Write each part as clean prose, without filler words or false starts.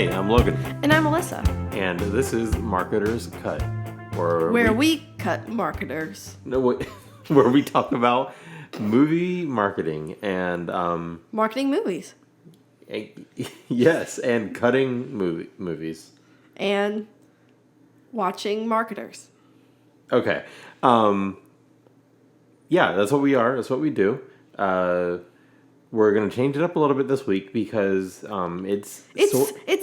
Hey, I'm Logan. And I'm Alyssa. And this is Marketer's Cut. Where we cut marketers. Where we talk about movie marketing and... marketing movies. Yes, and cutting movies. And watching marketers. Okay. Yeah, that's what we are. That's what we do. We're going to change it up a little bit this week because it's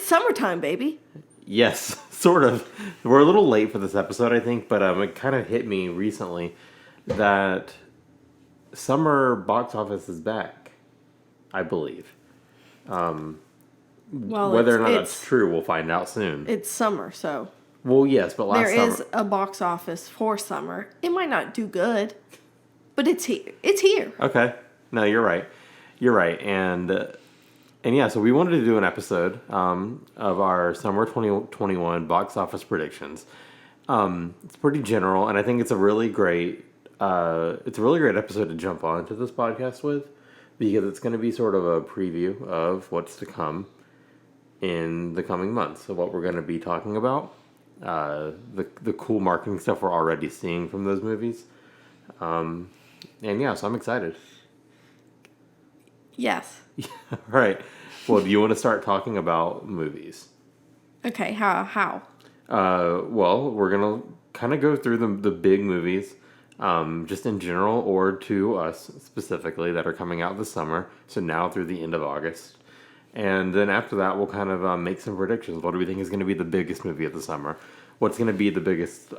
summertime, baby. Yes, sort of. We're a little late for this episode, I think, but it kind of hit me recently that summer box office is back, I believe. Well, whether or not that's true, we'll find out soon. It's summer, so... Well, yes, but last summer... There is a box office for summer. It might not do good, but it's here. It's here. Okay. No, you're right. You're right. And yeah, so we wanted to do an episode of our summer 2021 box office predictions. It's pretty general, and I think it's a really great episode to jump onto this podcast with, because it's going to be sort of a preview of what's to come in the coming months. So what we're going to be talking about, the cool marketing stuff we're already seeing from those movies. And yeah, so I'm excited. Yes. All right. Well, do you want to start talking about movies? Okay, how? Well, we're going to kind of go through the big movies, just in general, or to us specifically, that are coming out this summer. So now through the end of August. And then after that, we'll kind of make some predictions. What do we think is going to be the biggest movie of the summer? What's going to be the biggest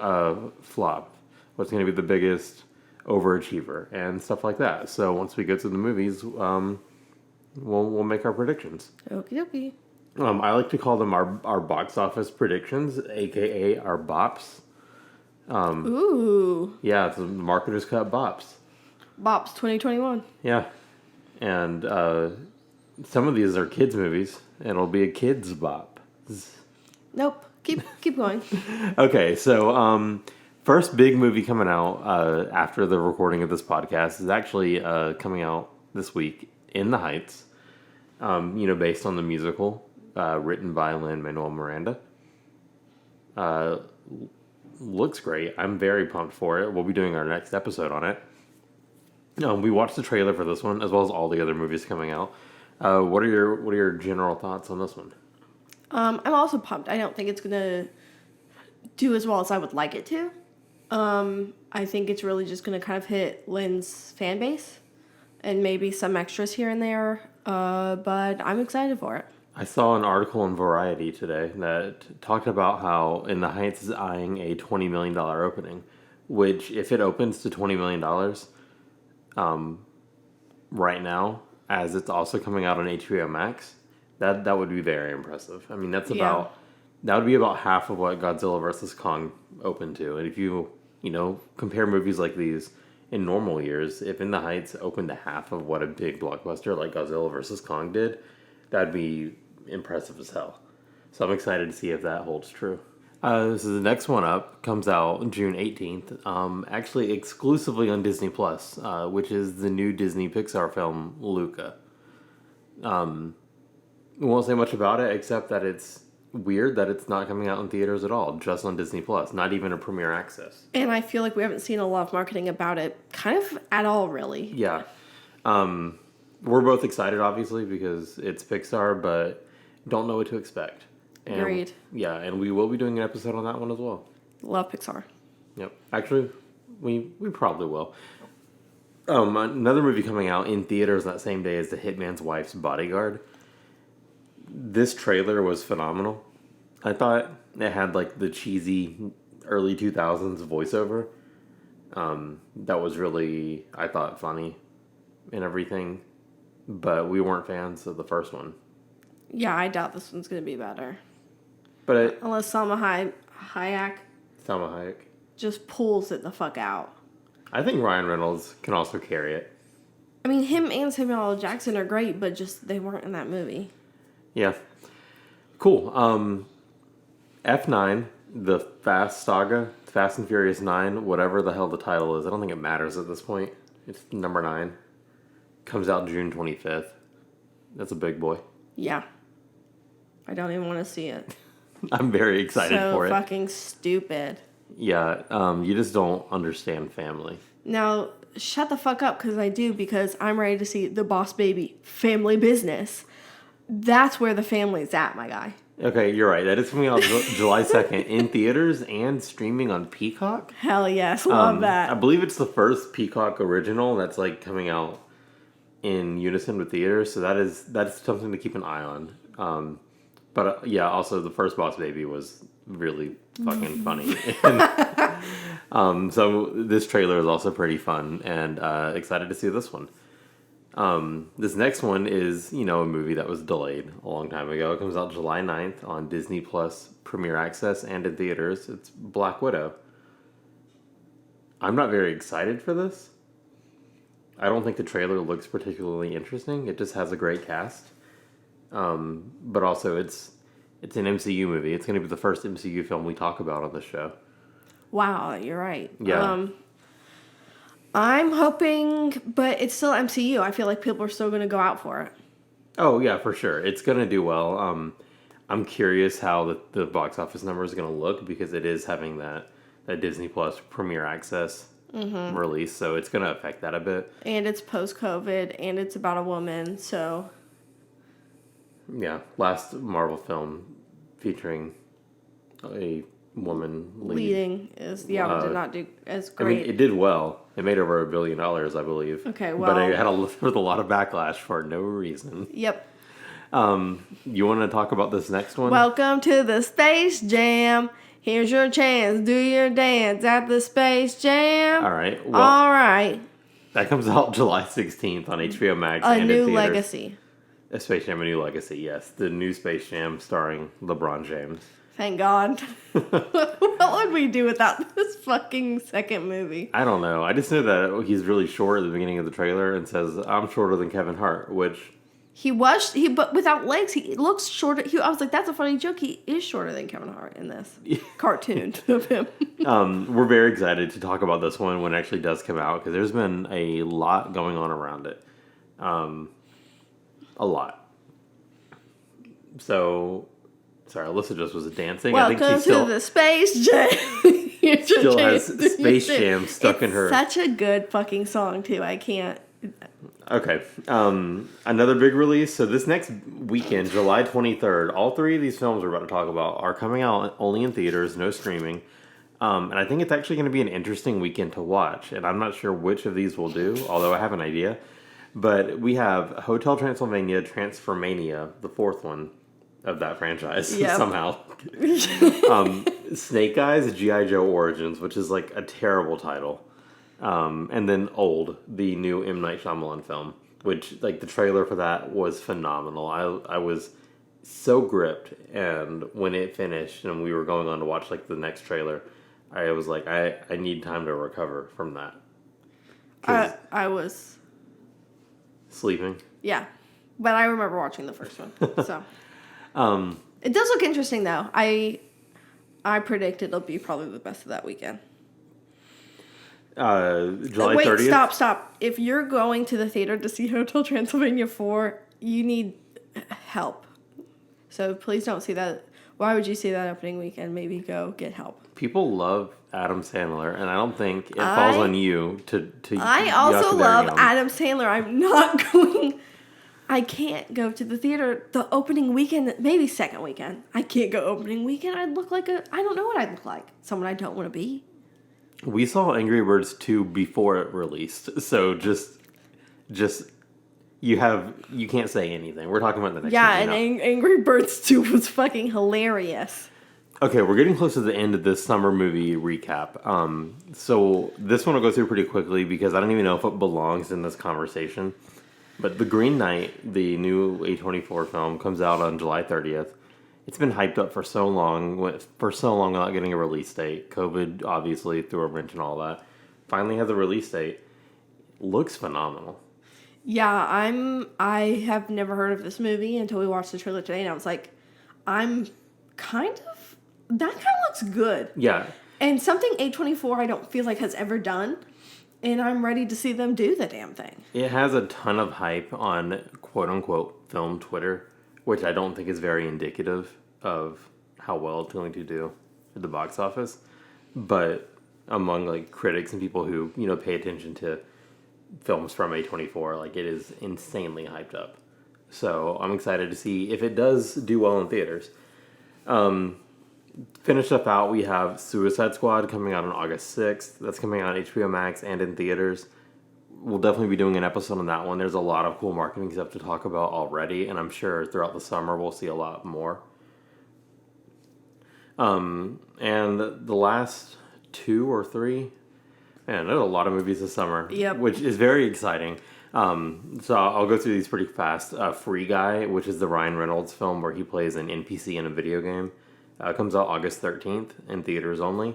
flop? What's going to be the biggest overachiever? And stuff like that. So once we get to the movies, we'll make our predictions. Okie dokie. I like to call them our box office predictions, a.k.a. our BOPs. Ooh. Yeah, it's the Marketer's Cut BOPs. BOPs 2021. Yeah. And some of these are kids' movies, and it'll be a kids' BOP. Nope. Keep going. Okay, so first big movie coming out after the recording of this podcast is actually coming out this week, In the Heights, based on the musical written by Lin-Manuel Miranda. Looks great. I'm very pumped for it. We'll be doing our next episode on it. We watched the trailer for this one, as well as all the other movies coming out. What are your general thoughts on this one? I'm also pumped. I don't think it's gonna do as well as I would like it to. I think it's really just gonna kind of hit Lynn's fan base and maybe some extras here and there. But I'm excited for it. I saw an article in Variety today that talked about how In the Heights is eyeing a $20 million opening, which if it opens to $20 million right now, as it's also coming out on HBO Max, that would be very impressive. I mean, that would be about half of what Godzilla vs. Kong opened to. And if you compare movies like these in normal years, if In the Heights opened to half of what a big blockbuster like Godzilla vs. Kong did, that'd be impressive as hell. So I'm excited to see if that holds true. So the next one up comes out June 18th, actually exclusively on Disney+, which is the new Disney Pixar film, Luca. We won't say much about it, except that it's weird that it's not coming out in theaters at all, just on Disney+, not even a premiere access. And I feel like we haven't seen a lot of marketing about it, kind of at all, really. Yeah. We're both excited, obviously, because it's Pixar, but don't know what to expect. And, agreed. Yeah, and we will be doing an episode on that one as well. Love Pixar. Yep. Actually, we probably will. Another movie coming out in theaters that same day is The Hitman's Wife's Bodyguard. This trailer was phenomenal. I thought it had like the cheesy early 2000s voiceover. That was really, I thought, funny and everything. But we weren't fans of the first one. Yeah, I doubt this one's going to be better. But unless Salma Hayek just pulls it the fuck out. I think Ryan Reynolds can also carry it. I mean, him and Samuel L. Jackson are great, but just they weren't in that movie. Yeah. Cool. F9, the Fast Saga, Fast and Furious 9, whatever the hell the title is. I don't think it matters at this point. It's number 9. Comes out June 25th. That's a big boy. Yeah. I don't even want to see it. I'm very excited for it. So fucking stupid. Yeah, you just don't understand family. Now, shut the fuck up, because I'm ready to see The Boss Baby Family Business. That's where the family's at, my guy. Okay, you're right. That is coming out July 2nd in theaters and streaming on Peacock. Hell yes, love that. I believe it's the first Peacock original that's like coming out in unison with theaters, so that's something to keep an eye on. But yeah, also the first Boss Baby was really fucking funny. So this trailer is also pretty fun, and excited to see this one. This next one is, a movie that was delayed a long time ago. It comes out July 9th on Disney Plus Premier Access and in theaters. It's Black Widow. I'm not very excited for this. I don't think the trailer looks particularly interesting. It just has a great cast. But also it's an MCU movie. It's going to be the first MCU film we talk about on the show. Wow, you're right. Yeah. I'm hoping, but it's still MCU. I feel like people are still going to go out for it. Oh, yeah, for sure. It's going to do well. I'm curious how the box office number is going to look because it is having that Disney Plus Premier Access release, so it's going to affect that a bit. And it's post-COVID, and it's about a woman, so... Yeah, last Marvel film featuring a woman leading is did not do as great. I mean, it did well. It made over $1 billion, I believe. Okay, well, but it had with a lot of backlash for no reason. Yep. You want to talk about this next one? Welcome to the Space Jam. Here's your chance. Do your dance at the Space Jam. All right. Well, all right. That comes out July 16th on HBO Max. A New Legacy. A Space Jam: A New Legacy, yes. The new Space Jam starring LeBron James. Thank God. What would we do without this fucking second movie? I don't know. I just know that he's really short at the beginning of the trailer and says, I'm shorter than Kevin Hart, which... But without legs, he looks shorter. I was like, that's a funny joke. He is shorter than Kevin Hart in this cartoon of him. We're very excited to talk about this one when it actually does come out because there's been a lot going on around it. A lot. So, sorry, Alyssa just was dancing. Welcome I think she to the Space Jam. still has Space Jam stuck in her. Such a good fucking song, too. I can't. Okay. Another big release. So this next weekend, July 23rd, all three of these films we're about to talk about are coming out only in theaters, no streaming. And I think it's actually going to be an interesting weekend to watch. And I'm not sure which of these we'll do, although I have an idea. But we have Hotel Transylvania, Transformania, the fourth one of that franchise, somehow. Snake Eyes, G.I. Joe Origins, which is like a terrible title. And then Old, the new M. Night Shyamalan film, which like the trailer for that was phenomenal. I was so gripped, and when it finished and we were going on to watch like the next trailer, I was like, I need time to recover from that. I was... sleeping? Yeah. But I remember watching the first one. So it does look interesting though. I predict it'll be probably the best of that weekend. July 30th? Wait, stop. If you're going to the theater to see Hotel Transylvania 4, you need help. So please don't see that. Why would you see that opening weekend? Maybe go get help. People love Adam Sandler, and I don't think it falls on you to I also love Adam Sandler. I'm not going... I can't go to the theater the opening weekend, maybe second weekend. I can't go opening weekend. I'd look like I don't know what I'd look like. Someone I don't want to be. We saw Angry Birds 2 before it released, so just you can't say anything. We're talking about the next one. Yeah, and Angry Birds 2 was fucking hilarious. Okay, we're getting close to the end of this summer movie recap. So this one will go through pretty quickly because I don't even know if it belongs in this conversation. But The Green Knight, the new A24 film, comes out on July 30th. It's been hyped up for so long without getting a release date. COVID obviously threw a wrench and all that. Finally has a release date. Looks phenomenal. Yeah, I have never heard of this movie until we watched the trailer today, and I was like, that kind of looks good. Yeah. And something A24 I don't feel like has ever done, and I'm ready to see them do the damn thing. It has a ton of hype on quote-unquote film Twitter which I don't think is very indicative of how well it's going to do at the box office. But among like critics and people who pay attention to films from A24, like it is insanely hyped up. So I'm excited to see if it does do well in theaters. Finish up out, we have Suicide Squad coming out on August 6th. That's coming out on HBO Max and in theaters. We'll definitely be doing an episode on that one. There's a lot of cool marketing stuff to talk about already, and I'm sure throughout the summer we'll see a lot more. And the last 2 or 3, man, there's a lot of movies this summer, which is very exciting. So I'll go through these pretty fast. Free Guy, which is the Ryan Reynolds film where he plays an NPC in a video game, comes out August 13th in theaters only.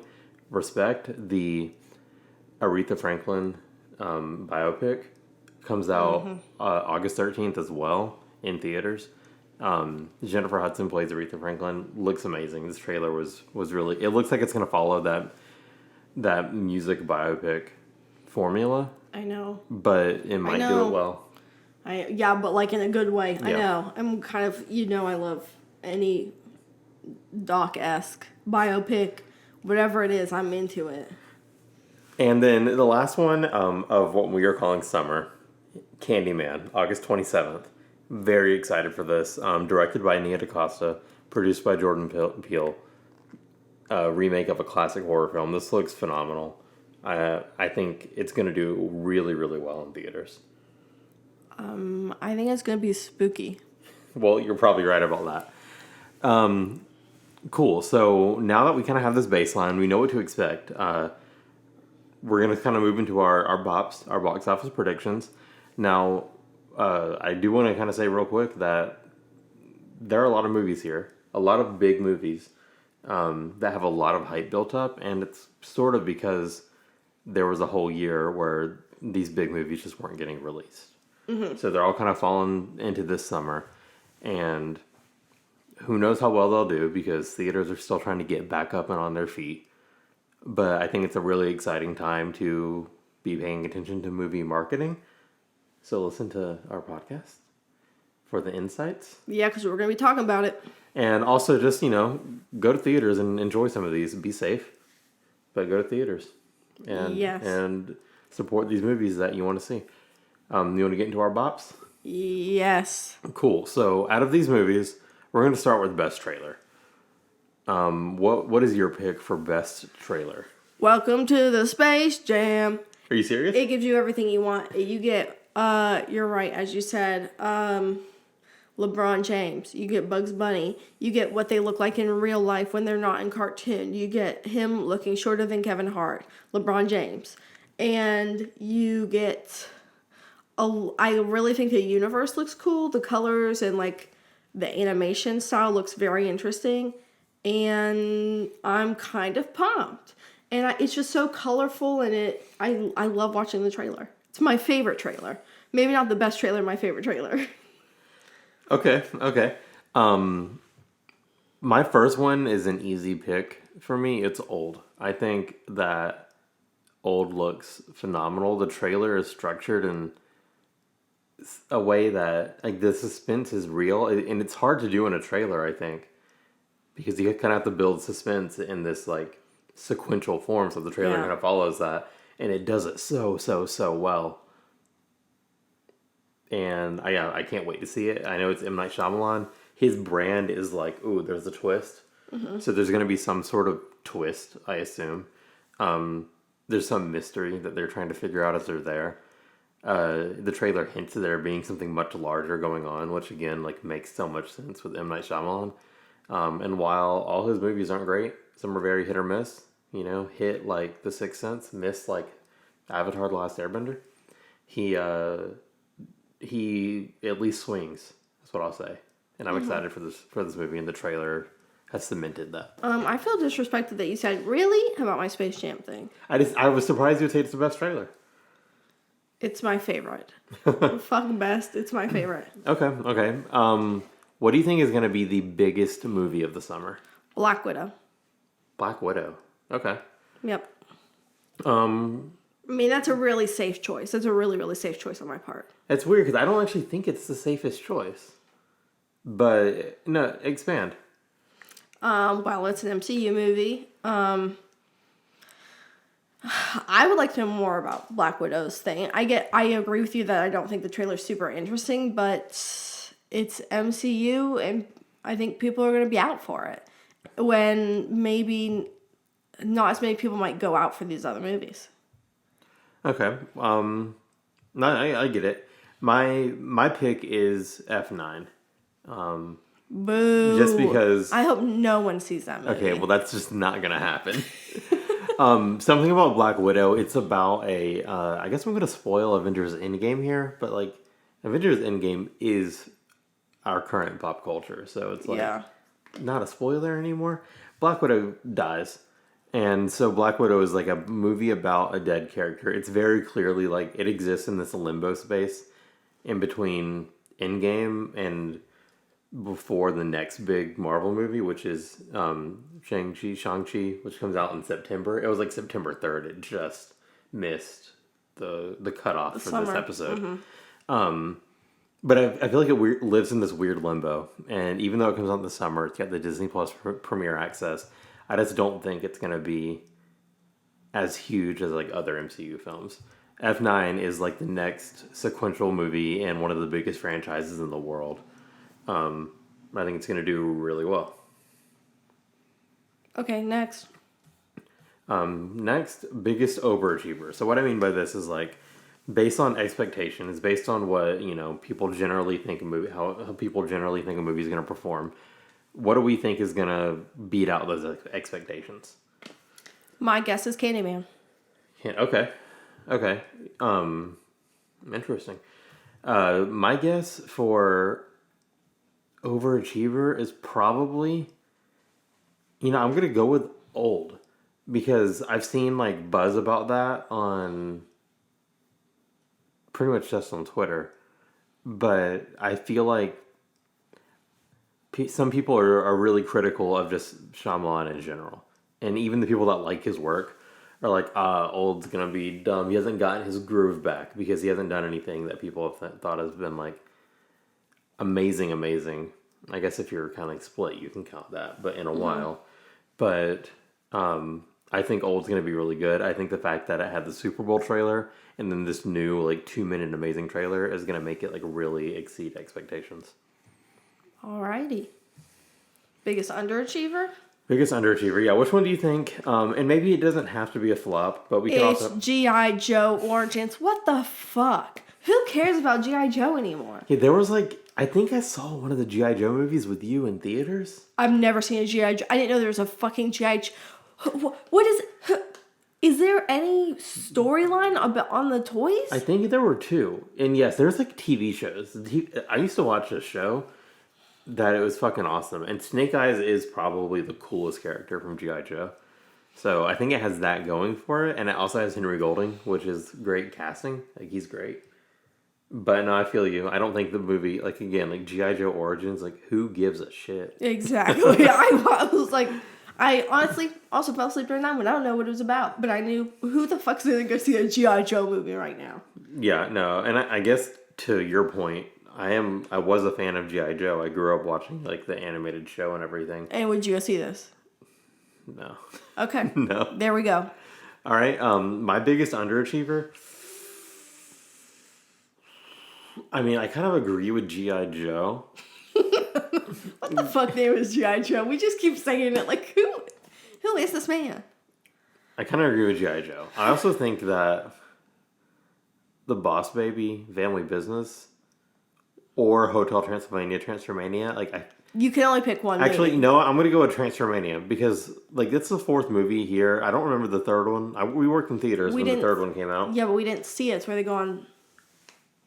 Respect, the Aretha Franklin biopic, comes out August 13th as well in theaters. Jennifer Hudson plays Aretha Franklin. Looks amazing. This trailer was really... It looks like it's going to follow that music biopic formula. I know. But it might do it well. But like in a good way. Yeah. I know. I'm kind of... I love any doc-esque biopic. Whatever it is, I'm into it. And then the last one of what we are calling summer, Candyman, August 27th. Very excited for this. Directed by Nia DaCosta, produced by Jordan Peele. Remake of a classic horror film. This looks phenomenal. I think it's going to do really, really well in theaters. I think it's going to be spooky. Well, you're probably right about that. Cool. So now that we kind of have this baseline, we know what to expect. We're going to kind of move into our BOPs, our box office predictions. Now, I do want to kind of say real quick that there are a lot of movies here, a lot of big movies that have a lot of hype built up, and it's sort of because there was a whole year where these big movies just weren't getting released. Mm-hmm. So they're all kind of falling into this summer, and who knows how well they'll do because theaters are still trying to get back up and on their feet. But I think it's a really exciting time to be paying attention to movie marketing. So listen to our podcast for the insights. Yeah, because we're going to be talking about it. And also just, go to theaters and enjoy some of these. Be safe, but go to theaters. And, and support these movies that you want to see. You want to get into our BOPs? Yes. Cool. So out of these movies, we're going to start with Best Trailer. What is your pick for Best Trailer? Welcome to the Space Jam. Are you serious? It gives you everything you want. You get, you're right, as you said, LeBron James. You get Bugs Bunny. You get what they look like in real life when they're not in cartoon. You get him looking shorter than Kevin Hart, LeBron James. And you get, I really think the universe looks cool. The colors and like the animation style looks very interesting. And I'm kind of pumped. And it's just so colorful, and I love watching the trailer. It's my favorite trailer. Maybe not the best trailer, my favorite trailer. Okay. My first one is an easy pick for me. It's Old. I think that Old looks phenomenal. The trailer is structured in a way that like the suspense is real, and it's hard to do in a trailer, I think. Because you kind of have to build suspense in this like sequential form, so the trailer kind of follows that, and it does it so well. And I can't wait to see it. I know it's M. Night Shyamalan. His brand is like, ooh, there's a twist. Mm-hmm. So there's going to be some sort of twist, I assume. There's some mystery that they're trying to figure out as they're there. The trailer hints at there being something much larger going on, which again like makes so much sense with M. Night Shyamalan. And while all his movies aren't great, some are very hit or miss. Hit like The Sixth Sense, miss like Avatar: The Last Airbender. He at least swings. That's what I'll say. And I'm excited for this movie, and the trailer has cemented that. I feel disrespected that you said really about my Space Jam thing. I was surprised you would say it's the best trailer. It's my favorite. Fucking best. It's my favorite. Okay. What do you think is going to be the biggest movie of the summer? Black Widow. Black Widow. Okay. Yep. That's a really safe choice. That's a really, really safe choice on my part. It's weird because I don't actually think it's the safest choice. But no, expand. Well, it's an MCU movie. I would like to know more about Black Widow's thing. I agree with you that I don't think the trailer's super interesting, but it's MCU, and I think people are going to be out for it. When maybe not as many people might go out for these other movies. Okay. No, I get it. My pick is F9. Boo. Just because. I hope no one sees that movie. Okay, well that's just not gonna happen. Something about Black Widow. It's about a. I guess I'm gonna spoil Avengers Endgame here, but like Avengers Endgame is our current pop culture, so it's like not a spoiler anymore. Black Widow dies, and so Black Widow is like a movie about a dead character. It's very clearly like it exists in this limbo space in between Endgame and before the next big Marvel movie, which is Shang-Chi, which comes out in September. It was like September 3rd. It just missed the cutoff for summer. This episode. But I feel like it lives in this weird limbo. And even though it comes out in the summer, it's got the Disney Plus premiere access. I just don't think it's going to be as huge as like other MCU films. F9 is like the next sequential movie in one of the biggest franchises in the world. I think it's going to do really well. Okay, next. Next, biggest overachiever. So what I mean by this is like based on expectations, based on what people generally think a movie, how people generally think a movie is going to perform. What do we think is going to beat out those expectations? My guess is Candyman. Yeah, okay. Interesting. My guess for overachiever is probably, I'm going to go with Old because I've seen like buzz about that on pretty much just on Twitter, but I feel like some people are really critical of just Shyamalan in general. And even the people that like his work are like, Old's going to be dumb. He hasn't gotten his groove back because he hasn't done anything that people have thought has been like amazing. I guess if you're kind of like split, you can count that, but in a while. But I think Old's going to be really good. I think the fact that it had the Super Bowl trailer and then this new like 2-minute amazing trailer is going to make it like really exceed expectations. Alrighty. Biggest underachiever? Biggest underachiever, yeah. Which one do you think? And maybe it doesn't have to be a flop, but we can also... It's G.I. Joe Origins. What the fuck? Who cares about G.I. Joe anymore? Yeah, there was like... I think I saw one of the G.I. Joe movies with you in theaters. I've never seen a G.I. Joe. I didn't know there was a fucking G.I. Joe. What is... Is there any storyline on the toys? I think there were 2. And yes, there's like TV shows. I used to watch a show that it was fucking awesome. And Snake Eyes is probably the coolest character from G.I. Joe. So I think it has that going for it. And it also has Henry Golding, which is great casting. Like, he's great. But no, I feel you. I don't think the movie, like, again, like G.I. Joe Origins, like, who gives a shit? Exactly. I was like... I honestly also fell asleep during that one. I don't know what it was about, but I knew who the fuck's going to go see a G.I. Joe movie right now. Yeah, no. And I guess to your point, I was a fan of G.I. Joe. I grew up watching like the animated show and everything. And would you go see this? No. Okay. No. There we go. All right. My biggest underachiever. I mean, I kind of agree with G.I. Joe. What the fuck name is G.I. Joe? We just keep saying it like, who is this man? I kind of agree with G.I. Joe. I also think that the Boss Baby, Family Business, or Hotel Transylvania, like you can only pick one. Actually, movie. no, I'm going to go with Transylvania because like it's the 4th movie here. I don't remember the 3rd one. We worked in theaters when the 3rd one came out. Yeah, but we didn't see it. It's where they go on.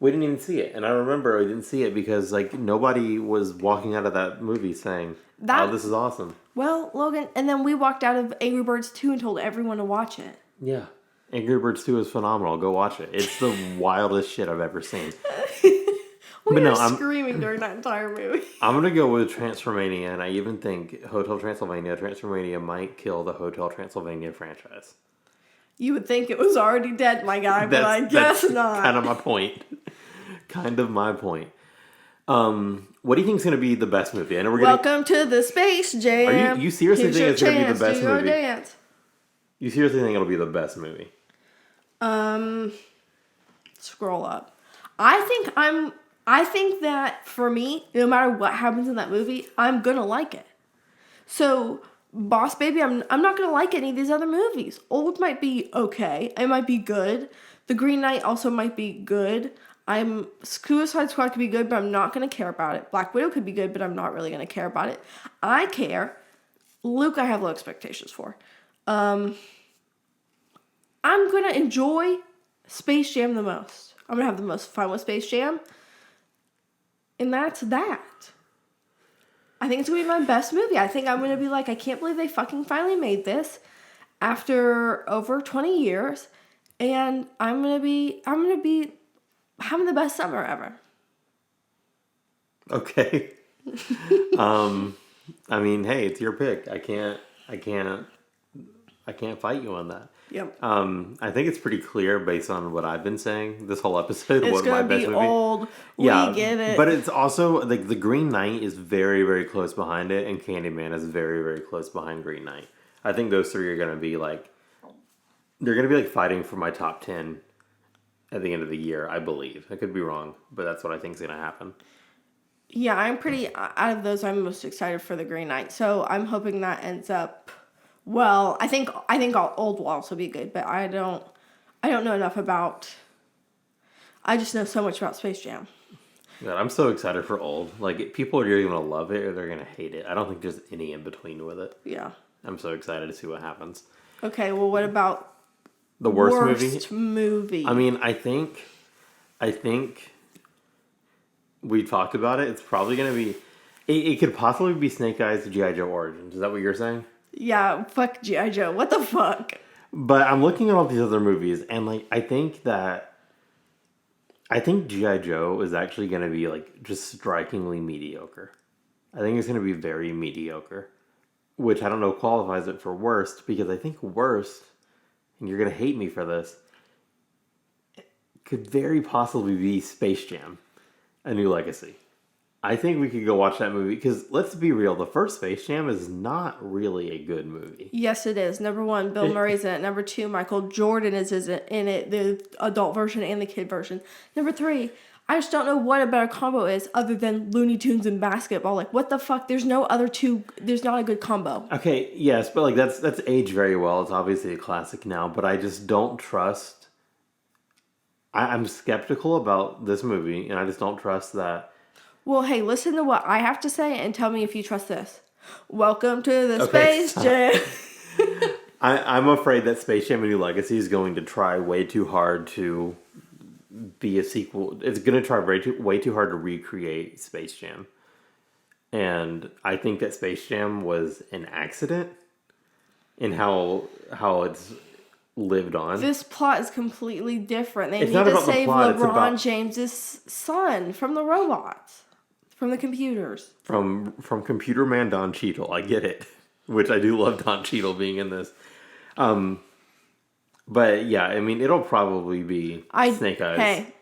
We didn't even see it. And I remember I didn't see it because like nobody was walking out of that movie saying, oh, this is awesome. Well, Logan, and then we walked out of Angry Birds 2 and told everyone to watch it. Yeah. Angry Birds 2 is phenomenal. Go watch it. It's the wildest shit I've ever seen. We were screaming during that entire movie. I'm going to go with Transformania, and I even think Transformania might kill the Hotel Transylvania franchise. You would think it was already dead, my guy, but I guess not. Kind of my point. What do you think is going to be the best movie? I know we're Welcome to the Space Jam. Are you seriously think it's going to be the best movie? Dance. You seriously think it'll be the best movie? Scroll up. I think that for me, no matter what happens in that movie, I'm gonna like it. So, Boss Baby, I'm not gonna like any of these other movies. Old might be okay. It might be good. The Green Knight also might be good. Suicide Squad could be good, but I'm not gonna care about it. Black Widow could be good, but I'm not really gonna care about it. I care. Luke, I have low expectations for. I'm gonna enjoy Space Jam the most. I'm gonna have the most fun with Space Jam. And that's that. I think it's gonna be my best movie. I think I'm gonna be like, I can't believe they fucking finally made this after over 20 years. And I'm gonna be having the best summer ever. Okay. I mean, hey, it's your pick. I can't fight you on that. Yep. I think it's pretty clear based on what I've been saying this whole episode. It's what my gonna best be movie. old. Yeah, we get it. But it's also like the Green Knight is very, very close behind it, and Candyman is very, very close behind Green Knight. I think those three are gonna be like fighting for my top 10 at the end of the year. I believe. I could be wrong, but that's what I think is gonna happen. Yeah, I'm pretty out of those. I'm most excited for the Green Knight, so I'm hoping that ends up. Well, I think Old will also be good, but I don't know enough about. I just know so much about Space Jam. God, I'm so excited for Old. Like, people are either gonna love it or they're gonna hate it. I don't think there's any in between with it. Yeah. I'm so excited to see what happens. Okay, well, what about the worst movie? I mean, I think we talked about it. It's probably gonna be. It could possibly be Snake Eyes G.I. Joe Origins. Is that what you're saying? Yeah, fuck G.I. Joe. What the fuck? But I'm looking at all these other movies, and like I think G.I. Joe is actually going to be like just strikingly mediocre. I think it's going to be very mediocre, which I don't know qualifies it for worst, because I think worst, and you're going to hate me for this, could very possibly be Space Jam: A New Legacy. I think we could go watch that movie, because let's be real, the first Space Jam is not really a good movie. Yes, it is. Number 1, Bill Murray's in it. Number 2, Michael Jordan is in it, the adult version and the kid version. Number 3, I just don't know what a better combo is other than Looney Tunes and basketball. Like, what the fuck? There's no other two. There's not a good combo. Okay, yes, but like that's aged very well. It's obviously a classic now, but I just don't trust. I'm skeptical about this movie, and I just don't trust that. Well, hey, listen to what I have to say and tell me if you trust this. Welcome to the Space Jam. I'm afraid that Space Jam: A New Legacy is going to try way too hard to be a sequel. It's going to try way too hard to recreate Space Jam. And I think that Space Jam was an accident in how it's lived on. This plot is completely different. They need to save LeBron James's son from the robots. From the computers. From Computer Man Don Cheadle. I get it. Which I do love Don Cheadle being in this. But yeah, I mean, it'll probably be Snake Eyes. Hey.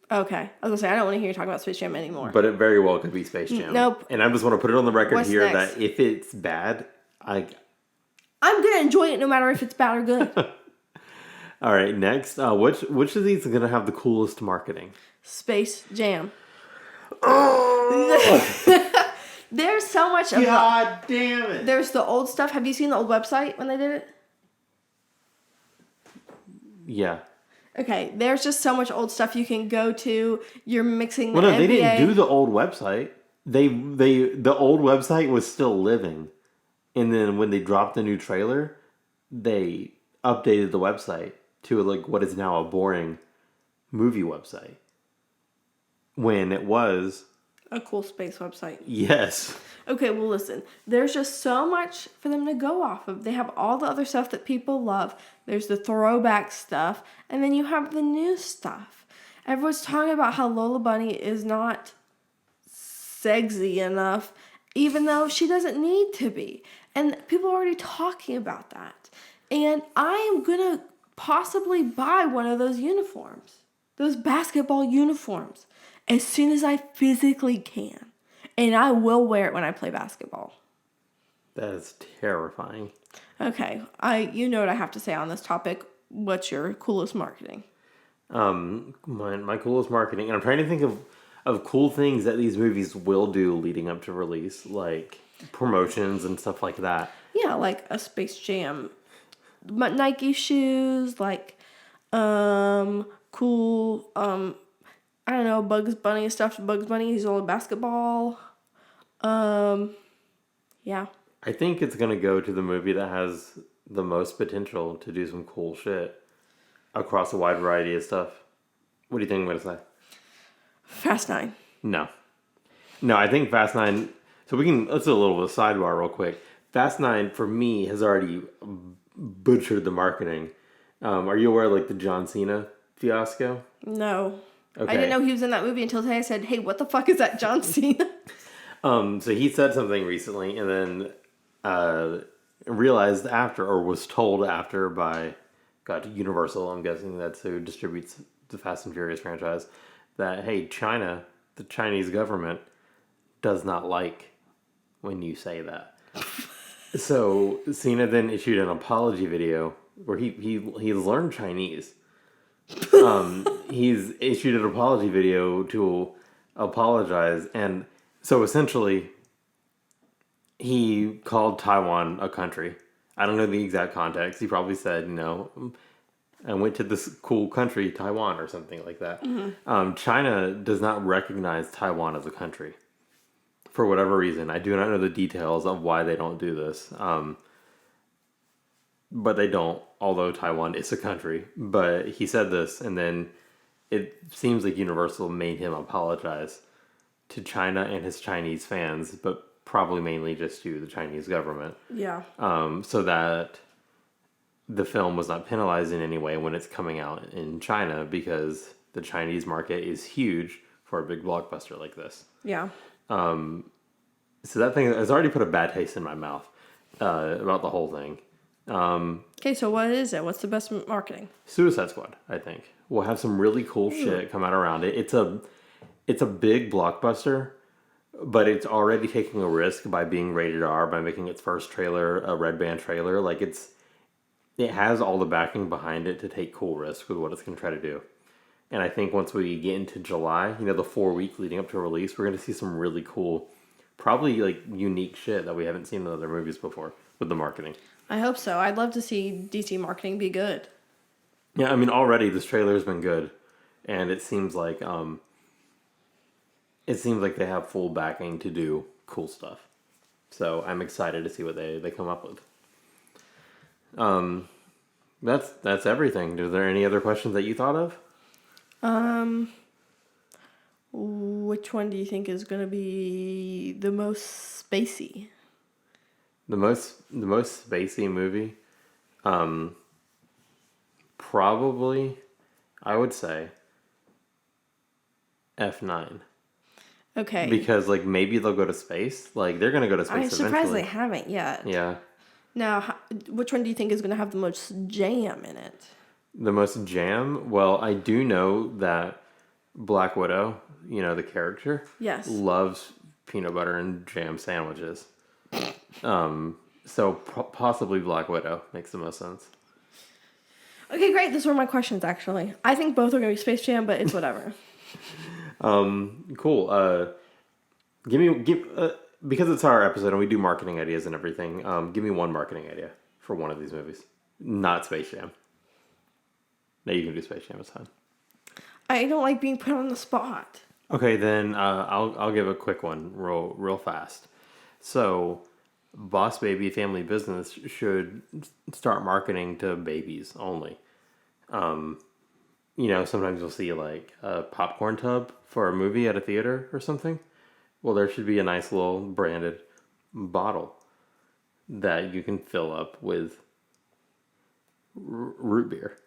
Okay. I was going to say, I don't want to hear you talk about Space Jam anymore. But it very well could be Space Jam. Nope. And I just want to put it on the record What's here next? that if it's bad, I'm going to enjoy it no matter if it's bad or good. All right, next. Which of these is going to have the coolest marketing? Space Jam. Oh! There's so much of God damn it. There's the old stuff. Have you seen the old website when they did it? Yeah. Okay, there's just so much old stuff you can go to. You're mixing the NBA. They didn't do the old website. The old website was still living. And then when they dropped the new trailer, they updated the website to like what is now a boring movie website. When it was a cool space website. Yes. Okay, well listen, there's just so much for them to go off of. They have all the other stuff that people love. There's the throwback stuff, and then you have the new stuff. Everyone's talking about how Lola Bunny is not sexy enough, even though she doesn't need to be. And people are already talking about that. And I am going to possibly buy one of those uniforms. Those basketball uniforms. as soon as I physically can. And I will wear it when I play basketball. That is terrifying. Okay, you know what I have to say on this topic. What's your coolest marketing? My coolest marketing, and I'm trying to think of cool things that these movies will do leading up to release, like promotions and stuff like that. Yeah, like a Space Jam, Nike shoes, like cool I don't know, Bugs Bunny stuff. Bugs Bunny, he's all basketball. Yeah. I think it's gonna go to the movie that has the most potential to do some cool shit across a wide variety of stuff. What do you think I'm gonna say? Fast 9. No, I think Fast 9. So let's do a little bit of sidebar real quick. Fast 9 for me has already butchered the marketing. Are you aware of like the John Cena fiasco? No. Okay. I didn't know he was in that movie until today. I said, hey, what the fuck is that John Cena? So he said something recently and then realized after, or was told after by Universal, I'm guessing that's who distributes the Fast and Furious franchise, that, hey, China, the Chinese government, does not like when you say that. So Cena then issued an apology video where he learned Chinese. He's issued an apology video to apologize, and so essentially he called Taiwan a country. I don't know the exact context. He probably said, I went to this cool country, Taiwan, or something like that. Mm-hmm. China does not recognize Taiwan as a country for whatever reason. I do not know the details of why they don't do this. But they don't, although Taiwan is a country. But he said this, and then it seems like Universal made him apologize to China and his Chinese fans, but probably mainly just to the Chinese government. Yeah. So that the film was not penalized in any way when it's coming out in China, because the Chinese market is huge for a big blockbuster like this. Yeah. So that thing has already put a bad taste in my mouth about the whole thing. Okay, so what is it? What's the best marketing? Suicide Squad, I think. We'll have some really cool shit come out around it. It's a big blockbuster, but it's already taking a risk by being rated R, by making its first trailer a red band trailer. Like it has all the backing behind it to take cool risks with what it's going to try to do. And I think once we get into July, the 4 weeks leading up to release, we're going to see some really cool, probably like unique shit that we haven't seen in other movies before with the marketing. I hope so. I'd love to see DC marketing be good. Yeah, I mean, already this trailer has been good, and it seems like they have full backing to do cool stuff. So I'm excited to see what they come up with. That's everything. Is there any other questions that you thought of? Which one do you think is going to be the most spacey? The most spacey movie? Probably, I would say F9. Okay. Because maybe they'll go to space. They're going to go to space eventually. I'm surprised they haven't yet. Yeah. Now, which one do you think is going to have the most jam in it? The most jam? Well, I do know that Black Widow, the character, yes, loves peanut butter and jam sandwiches. So possibly Black Widow makes the most sense. Okay, great. Those were my questions, actually. I think both are going to be Space Jam, but it's whatever. Cool. Because it's our episode and we do marketing ideas and everything, give me one marketing idea for one of these movies. Not Space Jam. No, you can do Space Jam. It's fine. I don't like being put on the spot. Okay, then I'll give a quick one real fast. So, Boss Baby Family Business should start marketing to babies only. Sometimes you'll see a popcorn tub for a movie at a theater or something. Well, there should be a nice little branded bottle that you can fill up with root beer.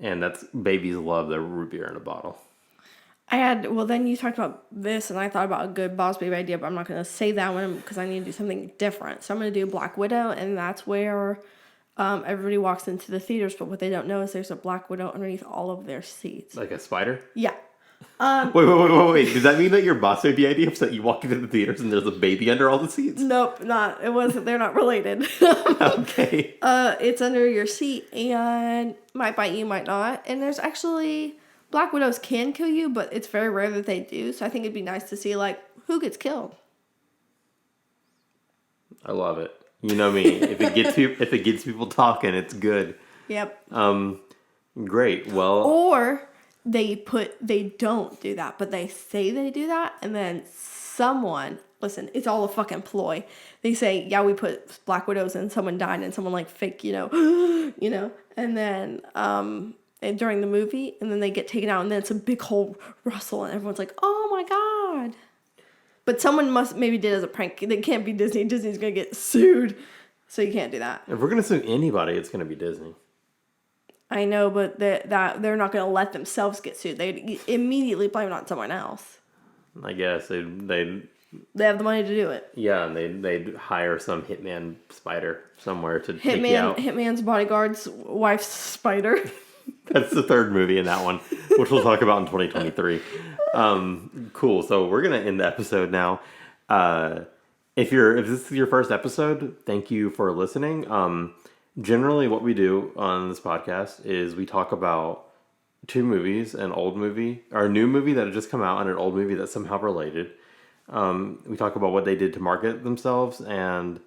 And babies love their root beer in a bottle. Then you talked about this, and I thought about a good Boss Baby idea, but I'm not going to say that one because I need to do something different. So I'm going to do Black Widow, and that's where everybody walks into the theaters, but what they don't know is there's a Black Widow underneath all of their seats. Like a spider? Yeah. Wait. Does that mean that your boss made the idea so that you walk into the theaters and there's a baby under all the seats? Nope, not. It wasn't. They're not related. Okay. It's under your seat and might bite you, might not. And there's actually Black Widows can kill you, but it's very rare that they do. So I think it'd be nice to see like who gets killed. I love it. You know me. If it gets people talking, it's good. Yep. Great. Well. Or they don't do that, but they say they do that, and then someone, listen, it's all a fucking ploy. They say, yeah, we put Black Widows and someone died and someone like fake, and then during the movie, and then they get taken out, and then it's a big whole rustle, and everyone's like, oh my God. But someone maybe did as a prank. They can't be Disney. Disney's going to get sued, so you can't do that. If we're going to sue anybody, it's going to be Disney. I know, but they're not going to let themselves get sued. They immediately blame it on someone else. I guess they have the money to do it. Yeah, and they'd hire some hitman spider somewhere to take you out. Hitman's bodyguard's wife's spider. That's the third movie in that one, which we'll talk about in 2023. Cool. So we're gonna end the episode now. If this is your first episode, thank you for listening. Generally, what we do on this podcast is we talk about two movies, an old movie, or a new movie that had just come out, and an old movie that's somehow related. We talk about what they did to market themselves and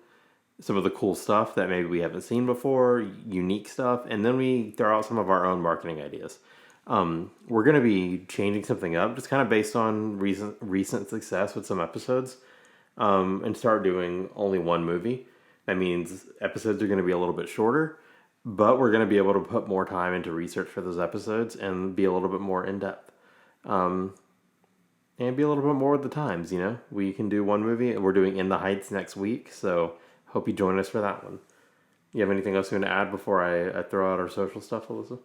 some of the cool stuff that maybe we haven't seen before, unique stuff, and then we throw out some of our own marketing ideas. We're going to be changing something up, just kind of based on recent success with some episodes, and start doing only one movie. That means episodes are going to be a little bit shorter, but we're going to be able to put more time into research for those episodes and be a little bit more in-depth. And be a little bit more with the times, We can do one movie, and we're doing In the Heights next week, so hope you join us for that one. You have anything else you want to add before I throw out our social stuff, Alyssa?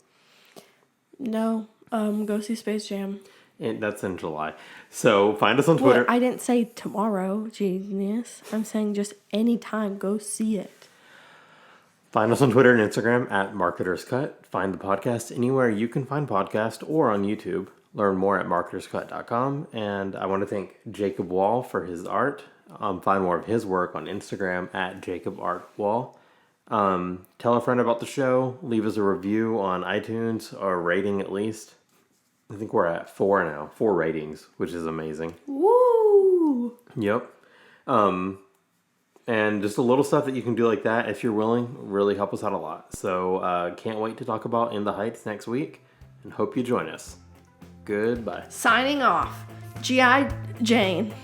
No. Go see Space Jam. That's in July. So find us on Twitter. Well, I didn't say tomorrow, genius. I'm saying just anytime. Go see it. Find us on Twitter and Instagram at MarketersCut. Find the podcast anywhere you can find podcast or on YouTube. Learn more at marketerscut.com. And I want to thank Jacob Wall for his art. Find more of his work on Instagram at JacobArtWall. Tell a friend about the show. Leave us a review on iTunes, or a rating at least. I think we're at 4 now. 4 ratings, which is amazing. Woo! Yep. And just a little stuff that you can do like that, if you're willing, really help us out a lot. So can't wait to talk about In the Heights next week, and hope you join us. Goodbye. Signing off. G.I. Jane.